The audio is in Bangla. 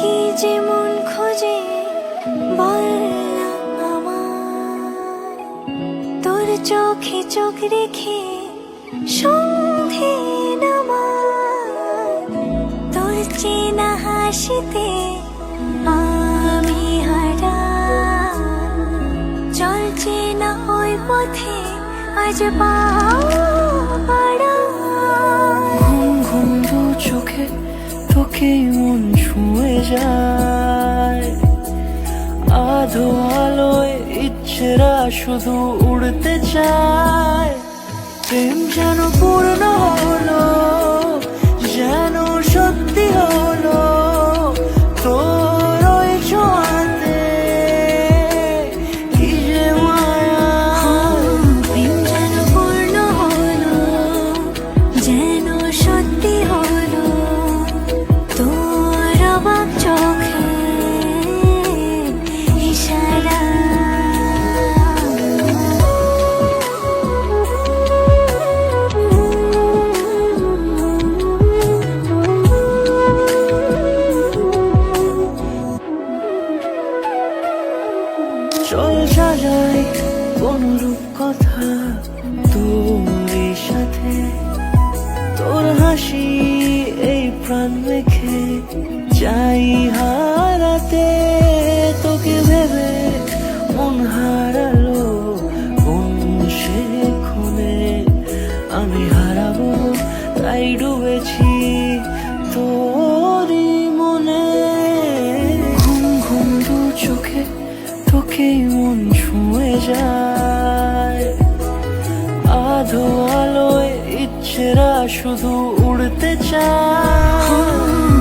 কি যে মন খোঁজে বল না আমার, তোর চোখে চোখ রেখে সন্ধে নামার, তোর চেনা হাসিতে আমি হারা, চলছে না ওই পথে আজ পাড়া। ঘুম ঘুম দু চোখে তোকেই মন ছুঁয়ে যায়, আধো আলোয় ইচ্ছেরা শুধু উড়তে চায়। প্রেম যেন পূর্ণ হলো, যেন সত্যি হলো, তোর ওই ছোঁয়াতে কি যে মায়া। প্রেম যেন পূর্ণ হলো, যেন সত্যি হলো, তোর অবাক চোখে ইশারা। চল সাজাই কোন রূপকথা তোর সাথে, তোর হাসি এই প্রাণ রেখে চাই হারাতে। তোকে ভেবে মন হারালো কোন সে খুনে, আমি হারাবো তাই ডুবেছি তোরই মনে। ঘুম ঘুম দু চোখে তোকেই মন ছুঁয়ে যায়, আধো আলোয় ইচ্ছেরা শুধু উড়তে চায়।